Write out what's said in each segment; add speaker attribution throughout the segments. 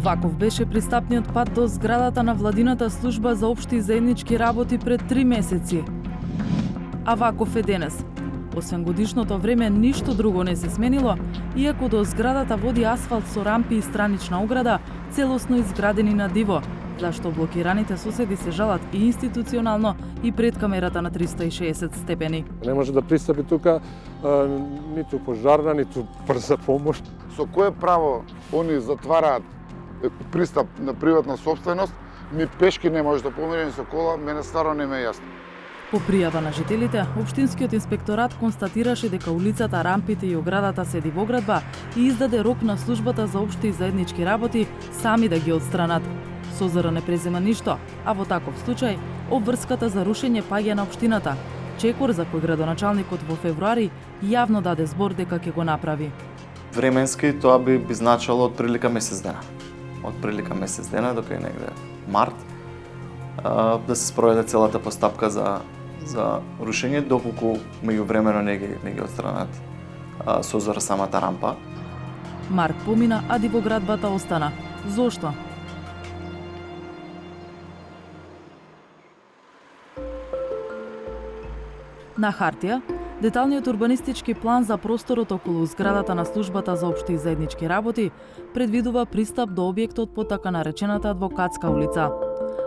Speaker 1: Ваков беше пристапниот пат до зградата на владината служба за општи и заеднички работи пред 3 месеци. А ваков е денес. Освен годишното време, ништо друго не се сменило, иако до зградата води асфалт со рампи и странична ограда, целосно изградени на диво, зашто блокираните соседи се жалат и институционално и пред камерата на 360 степени.
Speaker 2: Не може да пристапи тука ниту пожарна, ниту брза помош.
Speaker 3: Со кое право они затвараат пристап на приватна собственост, ми пешки не може да поминеме со кола, мене стварно не ме е јасно.
Speaker 1: По пријава на жителите, Општинскиот инспекторат констатираше дека улицата, рампите и оградата се дивоградба и издаде рок на службата за општи и заеднички работи сами да ги отстранат. Созара не презема ништо, а во таков случај обврската за рушење паѓа на општината. Чекор за кој градоначалникот во февруари јавно даде збор дека ќе го направи.
Speaker 4: Временски тоа би значило отприлика месец дена. Отприлика месец дена, дока е негде март, да се спроведе целата постапка за рушење, доколку меѓувремено не ги отстранат Созара самата рампа.
Speaker 1: Март помина, а дивоградбата остана. Зошто? На хартија, деталниот урбанистички план за просторот околу зградата на службата за општи и заеднички работи предвидува пристап до објектот по така наречената Адвокатска улица.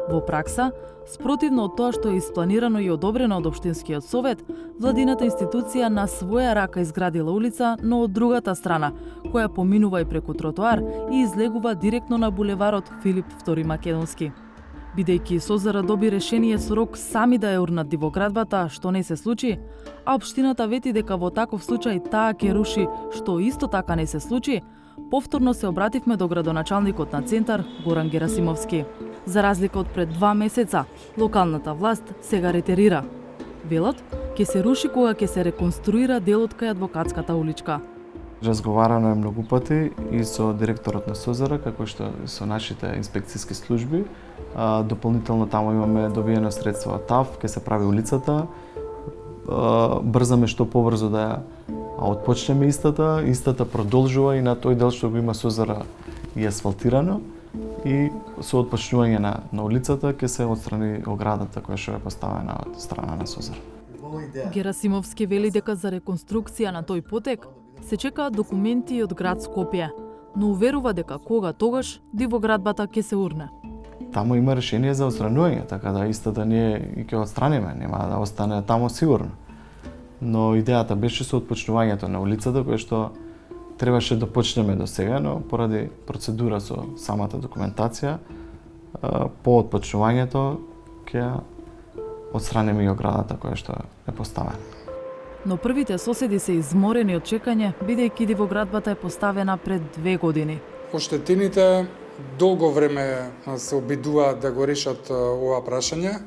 Speaker 1: Во пракса, спротивно од тоа што е испланирано и одобрено од Општинскиот совет, владината институција на своја рака изградила улица, но од другата страна, која поминува и преку тротоар и излегува директно на булеварот Филип II Македонски. Бидејќи Созара доби решение со рок сами да ја урнат дивоградбата, што не се случи, а општината вети дека во таков случај таа ќе руши, што исто така не се случи, повторно се обративме до градоначалникот на Центар Горан Герасимовски. За разлика од пред 2 месеца, локалната власт сега ретерира. Велат ќе се руши кога ќе се реконструира делот кај Адвокатската уличка.
Speaker 4: Разговарано е многу пати и со директорот на Созара, како што со нашите инспекцијски служби. Дополнително таму имаме добиено средства од ТАФ, ќе се прави улицата. Брзаме што побрзо да ја отпочнеме истата. Истата продолжува и на тој дел што го има Созара и асфалтирано. И со отпочнување на улицата ќе се отстрани оградата која што е поставена од страна на Созара.
Speaker 1: Герасимовски вели дека за реконструкција на тој потек се чекаат документи од град Скопје, но уверува дека кога тогаш дивоградбата ќе се урне.
Speaker 4: Таму има решение за отстранување, така да истата ние и ќе отстраниме, нема да остане таму сигурно. Но идејата беше со отпочнувањето на улицата, која што требаше да почнеме до сега, но поради процедура со самата документација, по отпочнувањето ќе отстраниме и оградата која што е поставена.
Speaker 1: Но првите соседи се изморени од чекање, бидејќи дивоградбата е поставена пред 2 години.
Speaker 5: Оштетените долго време се обидуваат да го решат ова прашање.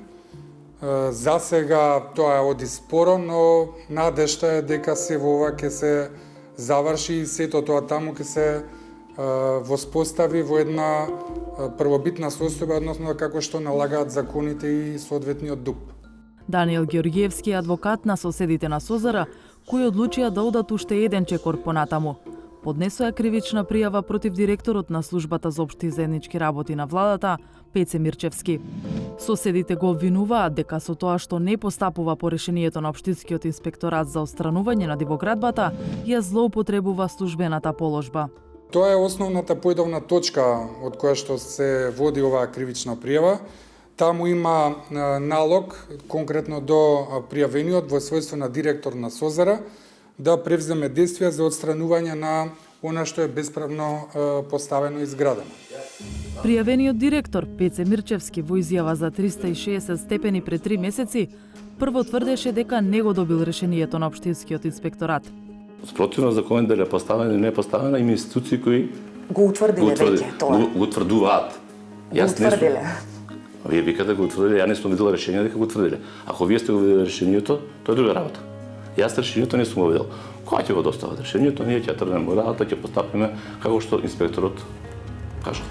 Speaker 5: За сега тоа оди споро, но надежта е дека се во ова ќе се заврши и сето тоа таму ќе се воспостави во една првобитна состојба, односно како што налагаат законите и соодветниот ДУП.
Speaker 1: Даниел Георгиевски е адвокат на соседите на Созара, кои одлучија да одат уште еден чекор понатаму. Поднесоа кривична пријава против директорот на службата за општи и заеднички работи на владата, Пеце Мирчевски. Соседите го обвинуваат дека со тоа што не постапува по решението на Општинскиот инспекторат за отстранување на дивоградбата, ја злоупотребува службената положба.
Speaker 5: Тоа е основната појдовна точка од која што се води оваа кривична пријава. Таму има налог конкретно до пријавениот во својство на директор на Созара да превземе действија за отстранување на она што е бесправно поставено и изградено.
Speaker 1: Пријавениот директор Пеце Мирчевски во изјава за 360 степени пред 3 месеци прво тврдеше дека не го добил решението на Општинскиот инспекторат.
Speaker 6: Спротивно законот дали е поставена или не е поставена, има институции кои
Speaker 7: го утврдиле веќе тоа.
Speaker 6: Го утврдуваат.
Speaker 7: Јас не сум.
Speaker 6: Вие викате го утврдиле, ја не сум видел решение дека го утврдиле. Ако вие сте го видели решението, тоа е друга работа. Јас решението не сум го видел. Кога ќе го достават решението, ние ќе тргнеме во работа, ќе постапиме како што инспекторот кажа.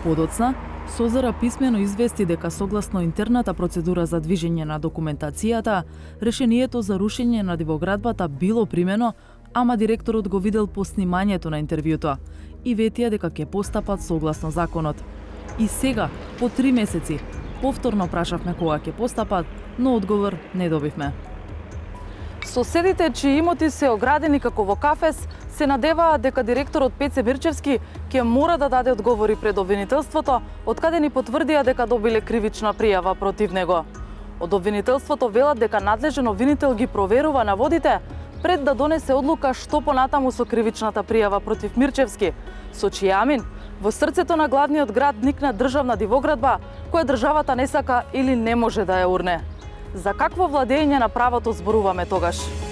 Speaker 1: Подоцна, Созара писмено извести дека согласно интерната процедура за движење на документацијата, решението за рушење на дивоградбата било примено, ама директорот го видел по снимањето на интервјуто и ветија дека ќе постапат согласно законот. И сега, по 3 месеци, повторно прашавме кога ќе постапат, но одговор не добивме. Соседите чии имоти се оградени како во кафес се надеваат дека директорот Пеце Мирчевски ќе мора да даде одговори пред обвинителството, откаде ни потврдија дека добиле кривична пријава против него. Од обвинителството велат дека надлежен обвинител ги проверува наводите пред да донесе одлука што понатаму со кривичната пријава против Мирчевски, со чиј амин во срцето на главниот град никна државна дивоградба која државата не сака или не може да ја урне. За какво владење на правото зборуваме тогаш?